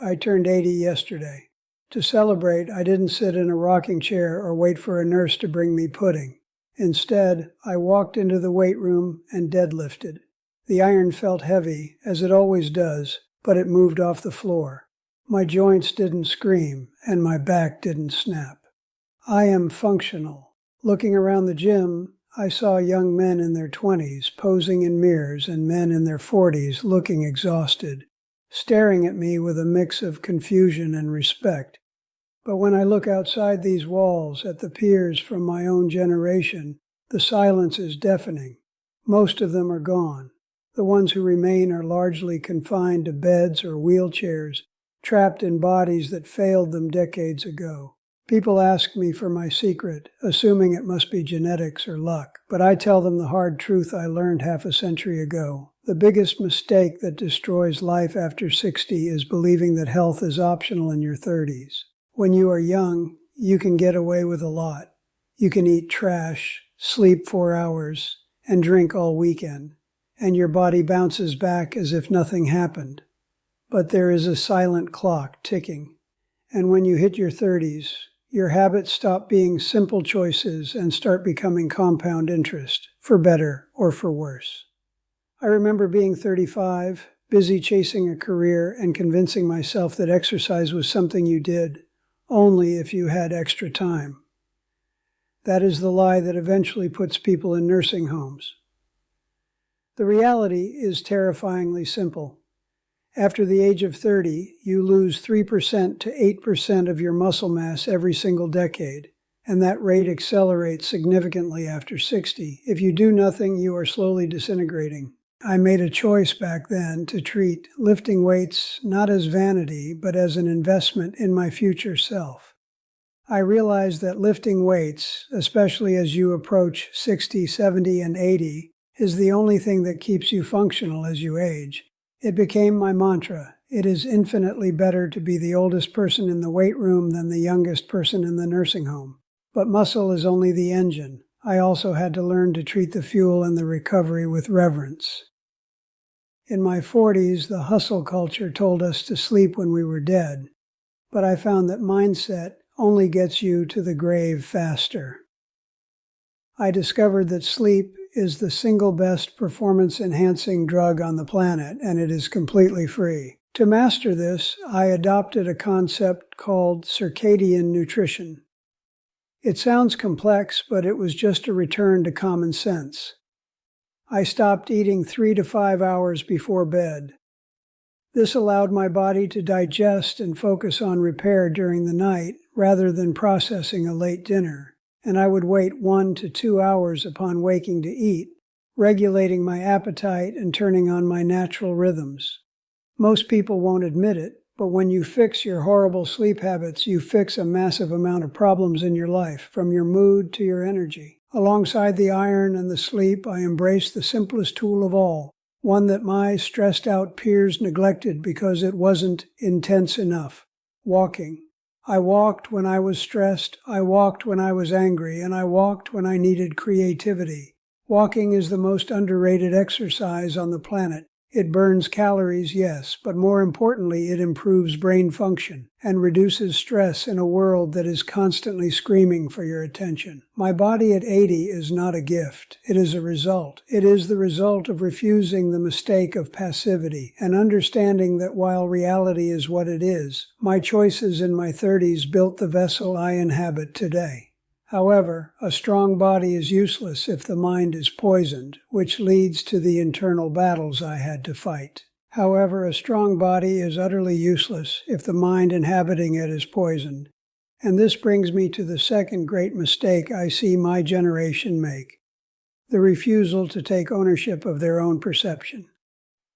I turned 80 yesterday. To celebrate, I didn't sit in a rocking chair or wait for a nurse to bring me pudding. Instead, I walked into the weight room and deadlifted. The iron felt heavy, as it always does, but it moved off the floor. My joints didn't scream, and my back didn't snap. I am functional. Looking around the gym, I saw young men in their 20s posing in mirrors and men in their 40s looking exhausted, staring at me with a mix of confusion and respect. But when I look outside these walls at the peers from my own generation, the silence is deafening. Most of them are gone. The ones who remain are largely confined to beds or wheelchairs, trapped in bodies that failed them decades ago. People ask me for my secret, assuming it must be genetics or luck, but I tell them the hard truth I learned half a century ago. The biggest mistake that destroys life after 60 is believing that health is optional in your 30s. When you are young, you can get away with a lot. You can eat trash, sleep 4 hours, and drink all weekend, and your body bounces back as if nothing happened. But there is a silent clock ticking, and when you hit your 30s, your habits stop being simple choices and start becoming compound interest, for better or for worse. I remember being 35, busy chasing a career and convincing myself that exercise was something you did only if you had extra time. That is the lie that eventually puts people in nursing homes. The reality is terrifyingly simple. After the age of 30, you lose 3% to 8% of your muscle mass every single decade, and that rate accelerates significantly after 60. If you do nothing, you are slowly disintegrating. I made a choice back then to treat lifting weights not as vanity, but as an investment in my future self. I realized that lifting weights, especially as you approach 60, 70, and 80, is the only thing that keeps you functional as you age. It became my mantra. It is infinitely better to be the oldest person in the weight room than the youngest person in the nursing home. But muscle is only the engine. I also had to learn to treat the fuel and the recovery with reverence. In my 40s, the hustle culture told us to sleep when we were dead, but I found that mindset only gets you to the grave faster. I discovered that sleep is the single best performance-enhancing drug on the planet, and it is completely free. To master this, I adopted a concept called circadian nutrition. It sounds complex, but it was just a return to common sense. I stopped eating 3 to 5 hours before bed. This allowed my body to digest and focus on repair during the night rather than processing a late dinner, and I would wait 1 to 2 hours upon waking to eat, regulating my appetite and turning on my natural rhythms. Most people won't admit it, but when you fix your horrible sleep habits, you fix a massive amount of problems in your life, from your mood to your energy. Alongside the iron and the sleep, I embraced the simplest tool of all, one that my stressed-out peers neglected because it wasn't intense enough: walking. I walked when I was stressed, I walked when I was angry, and I walked when I needed creativity. Walking is the most underrated exercise on the planet. It burns calories, yes, but more importantly, it improves brain function and reduces stress in a world that is constantly screaming for your attention. My body at 80 is not a gift. It is a result. It is the result of refusing the mistake of passivity and understanding that while reality is what it is, my choices in my 30s built the vessel I inhabit today. However, a strong body is useless if the mind is poisoned, which leads to the internal battles I had to fight. However, a strong body is utterly useless if the mind inhabiting it is poisoned. And this brings me to the second great mistake I see my generation make: the refusal to take ownership of their own perception.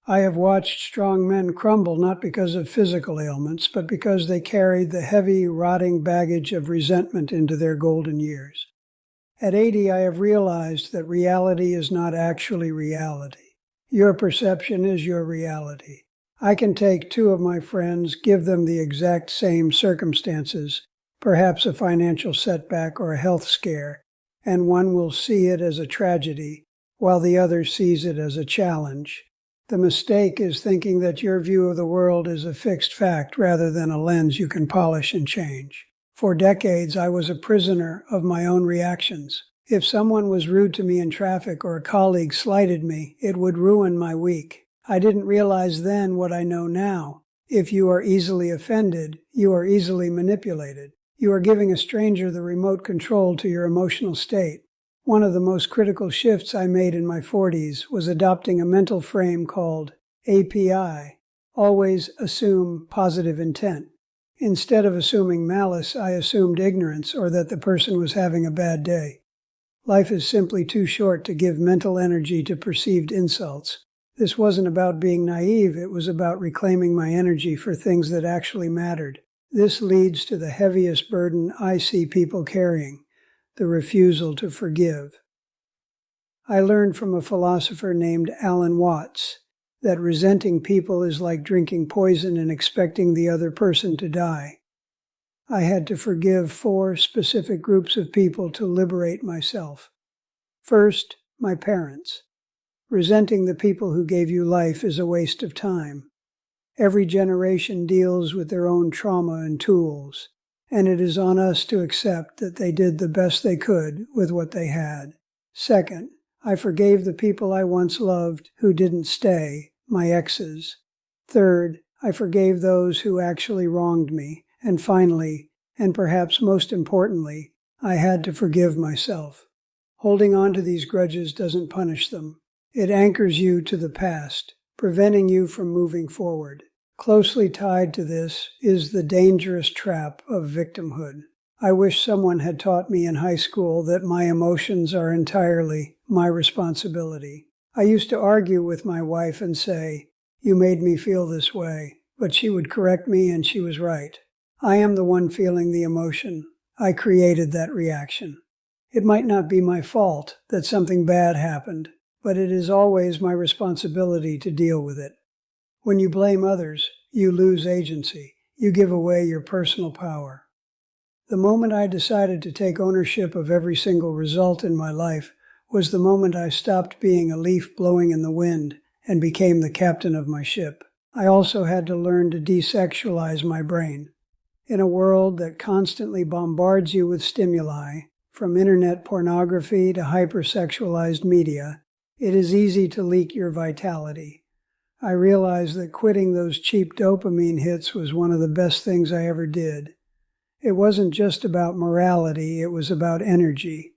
I have watched strong men crumble not because of physical ailments, but because they carried the heavy, rotting baggage of resentment into their golden years. At 80, I have realized that reality is not actually reality. Your perception is your reality. I can take 2 of my friends, give them the exact same circumstances, perhaps a financial setback or a health scare, and one will see it as a tragedy, while the other sees it as a challenge. The mistake is thinking that your view of the world is a fixed fact rather than a lens you can polish and change. For decades, I was a prisoner of my own reactions. If someone was rude to me in traffic or a colleague slighted me, it would ruin my week. I didn't realize then what I know now. If you are easily offended, you are easily manipulated. You are giving a stranger the remote control to your emotional state. One of the most critical shifts I made in my 40s was adopting a mental frame called API, always assume positive intent. Instead of assuming malice, I assumed ignorance or that the person was having a bad day. Life is simply too short to give mental energy to perceived insults. This wasn't about being naive, it was about reclaiming my energy for things that actually mattered. This leads to the heaviest burden I see people carrying, the refusal to forgive. I learned from a philosopher named Alan Watts that resenting people is like drinking poison and expecting the other person to die. I had to forgive 4 specific groups of people to liberate myself. First, my parents. Resenting the people who gave you life is a waste of time. Every generation deals with their own trauma and tools, and it is on us to accept that they did the best they could with what they had. Second, I forgave the people I once loved who didn't stay, my exes. Third, I forgave those who actually wronged me. And finally, and perhaps most importantly, I had to forgive myself. Holding on to these grudges doesn't punish them. It anchors you to the past, preventing you from moving forward. Closely tied to this is the dangerous trap of victimhood. I wish someone had taught me in high school that my emotions are entirely my responsibility. I used to argue with my wife and say, "You made me feel this way," but she would correct me and she was right. I am the one feeling the emotion. I created that reaction. It might not be my fault that something bad happened, but it is always my responsibility to deal with it. When you blame others, you lose agency. You give away your personal power. The moment I decided to take ownership of every single result in my life was the moment I stopped being a leaf blowing in the wind and became the captain of my ship. I also had to learn to desexualize my brain. In a world that constantly bombards you with stimuli, from internet pornography to hypersexualized media, it is easy to leak your vitality. I realized that quitting those cheap dopamine hits was one of the best things I ever did. It wasn't just about morality, it was about energy.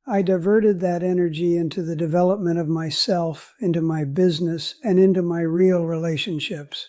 I diverted that energy into the development of myself, into my business, and into my real relationships.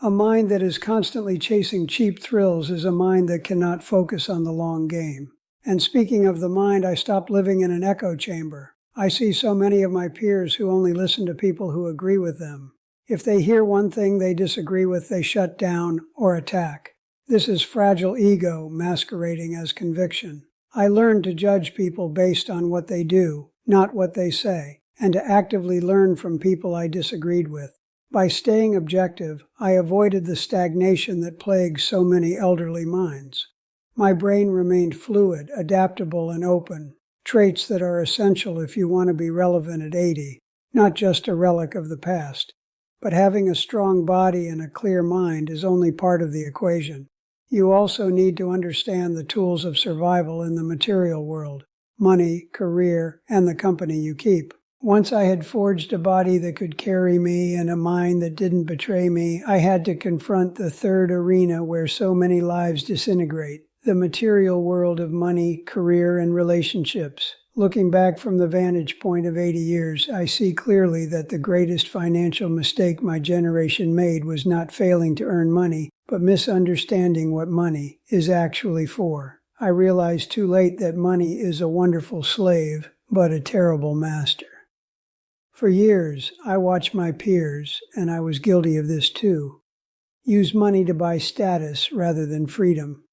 A mind that is constantly chasing cheap thrills is a mind that cannot focus on the long game. And speaking of the mind, I stopped living in an echo chamber. I see so many of my peers who only listen to people who agree with them. If they hear one thing they disagree with, they shut down or attack. This is fragile ego masquerading as conviction. I learned to judge people based on what they do, not what they say, and to actively learn from people I disagreed with. By staying objective, I avoided the stagnation that plagues so many elderly minds. My brain remained fluid, adaptable, and open, traits that are essential if you want to be relevant at 80, not just a relic of the past. But having a strong body and a clear mind is only part of the equation. You also need to understand the tools of survival in the material world: money, career, and the company you keep. Once I had forged a body that could carry me and a mind that didn't betray me, I had to confront the third arena where so many lives disintegrate: the material world of money, career, and relationships. Looking back from the vantage point of 80 years, I see clearly that the greatest financial mistake my generation made was not failing to earn money, but misunderstanding what money is actually for. I realized too late that money is a wonderful slave, but a terrible master. For years, I watched my peers, and I was guilty of this too, use money to buy status rather than freedom.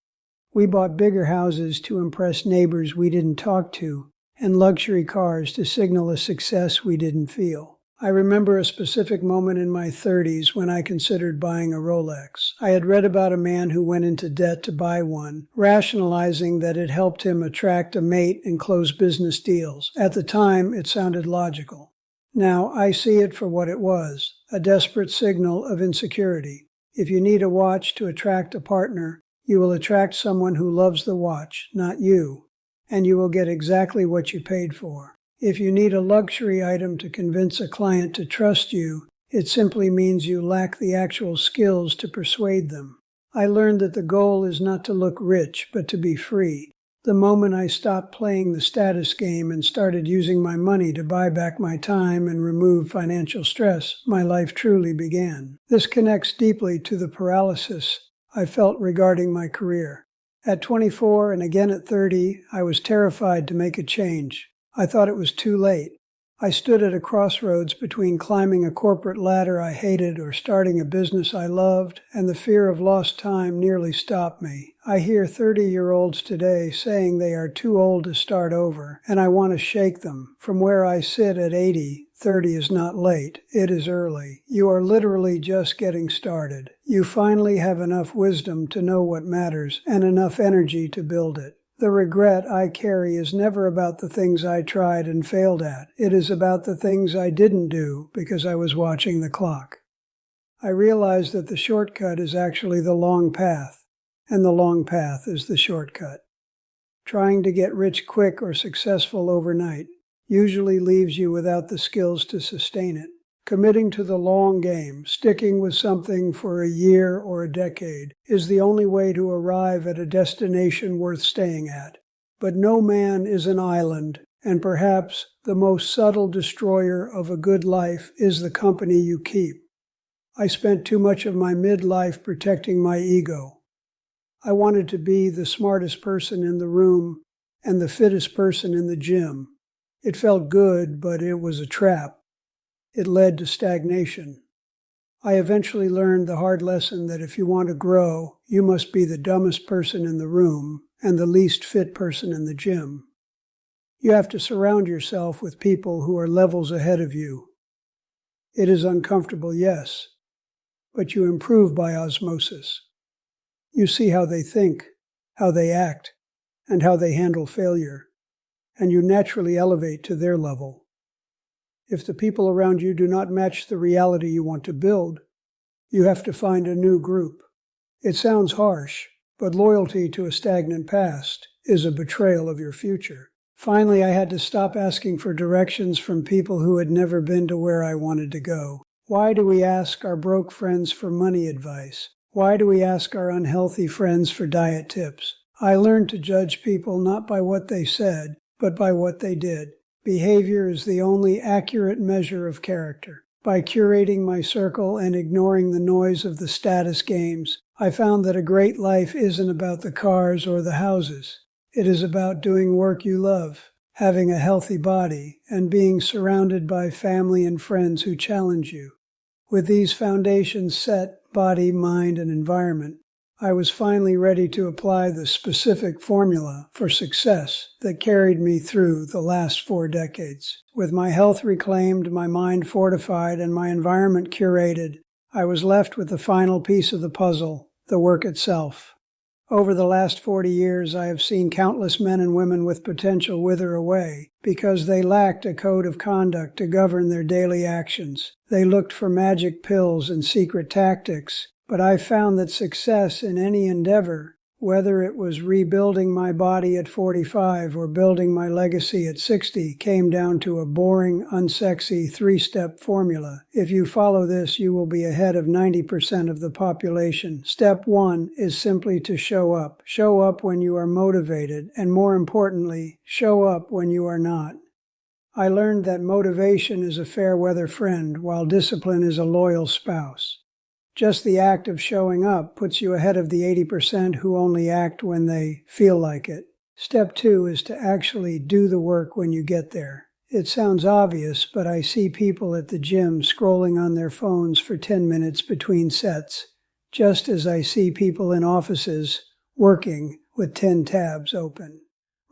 We bought bigger houses to impress neighbors we didn't talk to, and luxury cars to signal a success we didn't feel. I remember a specific moment in my 30s when I considered buying a Rolex. I had read about a man who went into debt to buy one, rationalizing that it helped him attract a mate and close business deals. At the time, it sounded logical. Now I see it for what it was, a desperate signal of insecurity. If you need a watch to attract a partner, you will attract someone who loves the watch, not you, and you will get exactly what you paid for. If you need a luxury item to convince a client to trust you, it simply means you lack the actual skills to persuade them. I learned that the goal is not to look rich, but to be free. The moment I stopped playing the status game and started using my money to buy back my time and remove financial stress, my life truly began. This connects deeply to the paralysis I felt regarding my career. At 24 and again at 30, I was terrified to make a change. I thought it was too late. I stood at a crossroads between climbing a corporate ladder I hated or starting a business I loved, and the fear of lost time nearly stopped me. I hear 30-year-olds today saying they are too old to start over, and I want to shake them. From where I sit at 80, 30 is not late, it is early. You are literally just getting started. You finally have enough wisdom to know what matters and enough energy to build it. The regret I carry is never about the things I tried and failed at. It is about the things I didn't do because I was watching the clock. I realized that the shortcut is actually the long path, and the long path is the shortcut. Trying to get rich quick or successful overnight usually leaves you without the skills to sustain it. Committing to the long game, sticking with something for a year or a decade, is the only way to arrive at a destination worth staying at. But no man is an island, and perhaps the most subtle destroyer of a good life is the company you keep. I spent too much of my midlife protecting my ego. I wanted to be the smartest person in the room and the fittest person in the gym. It felt good, but it was a trap. It led to stagnation. I eventually learned the hard lesson that if you want to grow, you must be the dumbest person in the room and the least fit person in the gym. You have to surround yourself with people who are levels ahead of you. It is uncomfortable, yes, but you improve by osmosis. You see how they think, how they act, and how they handle failure, and you naturally elevate to their level. If the people around you do not match the reality you want to build, you have to find a new group. It sounds harsh, but loyalty to a stagnant past is a betrayal of your future. Finally, I had to stop asking for directions from people who had never been to where I wanted to go. Why do we ask our broke friends for money advice? Why do we ask our unhealthy friends for diet tips? I learned to judge people not by what they said, but by what they did. Behavior is the only accurate measure of character. By curating my circle and ignoring the noise of the status games, I found that a great life isn't about the cars or the houses. It is about doing work you love, having a healthy body, and being surrounded by family and friends who challenge you. With these foundations set, body, mind, and environment, I was finally ready to apply the specific formula for success that carried me through the last 4 decades. With my health reclaimed, my mind fortified, and my environment curated, I was left with the final piece of the puzzle, the work itself. Over the last 40 years, I have seen countless men and women with potential wither away because they lacked a code of conduct to govern their daily actions. They looked for magic pills and secret tactics. But I found that success in any endeavor, whether it was rebuilding my body at 45 or building my legacy at 60, came down to a boring, unsexy 3-step formula. If you follow this, you will be ahead of 90% of the population. Step 1 is simply to show up. Show up when you are motivated, and more importantly, show up when you are not. I learned that motivation is a fair-weather friend, while discipline is a loyal spouse. Just the act of showing up puts you ahead of the 80% who only act when they feel like it. Step 2 is to actually do the work when you get there. It sounds obvious, but I see people at the gym scrolling on their phones for 10 minutes between sets, just as I see people in offices working with 10 tabs open.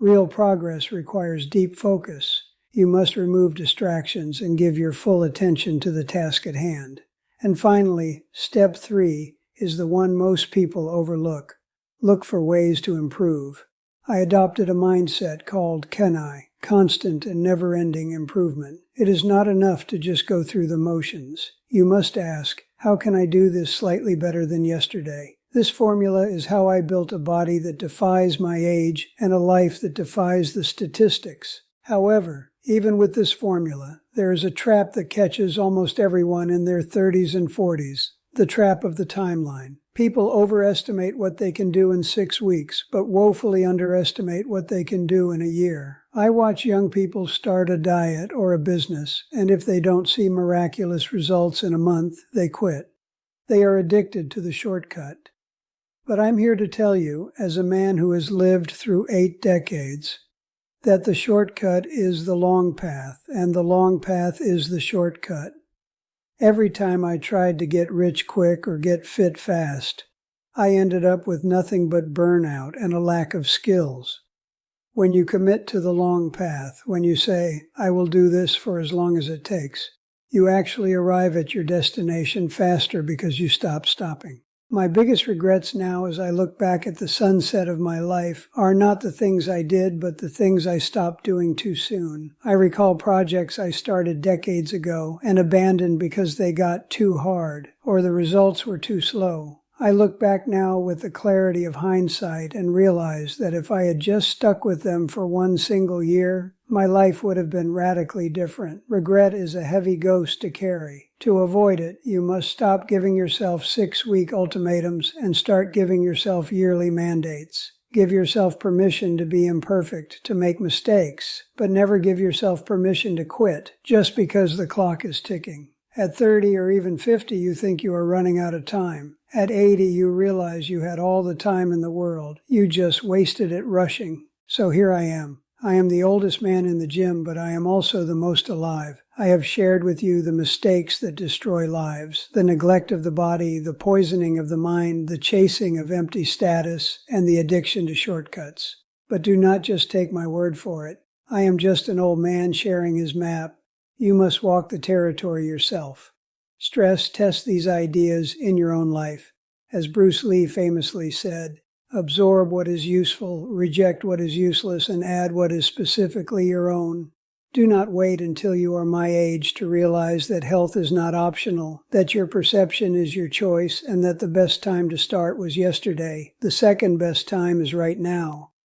Real progress requires deep focus. You must remove distractions and give your full attention to the task at hand. And finally, step 3 is the one most people overlook. Look for ways to improve. I adopted a mindset called CANI, constant and never-ending improvement. It is not enough to just go through the motions. You must ask, how can I do this slightly better than yesterday? This formula is how I built a body that defies my age and a life that defies the statistics. However, even with this formula, there is a trap that catches almost everyone in their 30s and 40s, the trap of the timeline. People overestimate what they can do in 6 weeks, but woefully underestimate what they can do in a year. I watch young people start a diet or a business, and if they don't see miraculous results in a month, they quit. They are addicted to the shortcut. But I'm here to tell you, as a man who has lived through 8 decades, that the shortcut is the long path, and the long path is the shortcut. Every time I tried to get rich quick or get fit fast, I ended up with nothing but burnout and a lack of skills. When you commit to the long path, when you say, I will do this for as long as it takes, you actually arrive at your destination faster because you stop stopping. My biggest regrets now as I look back at the sunset of my life are not the things I did, but the things I stopped doing too soon. I recall projects I started decades ago and abandoned because they got too hard or the results were too slow. I look back now with the clarity of hindsight and realize that if I had just stuck with them for one single year, my life would have been radically different. Regret is a heavy ghost to carry. To avoid it, you must stop giving yourself 6-week ultimatums and start giving yourself yearly mandates. Give yourself permission to be imperfect, to make mistakes, but never give yourself permission to quit just because the clock is ticking. At 30 or even 50, you think you are running out of time. At 80, you realize you had all the time in the world. You just wasted it rushing. So here I am. I am the oldest man in the gym, but I am also the most alive. I have shared with you the mistakes that destroy lives, the neglect of the body, the poisoning of the mind, the chasing of empty status, and the addiction to shortcuts. But do not just take my word for it. I am just an old man sharing his map. You must walk the territory yourself. Stress test these ideas in your own life. As Bruce Lee famously said, absorb what is useful, reject what is useless, and add what is specifically your own. Do not wait until you are my age to realize that health is not optional, that your perception is your choice, and that the best time to start was yesterday. The second best time is right now.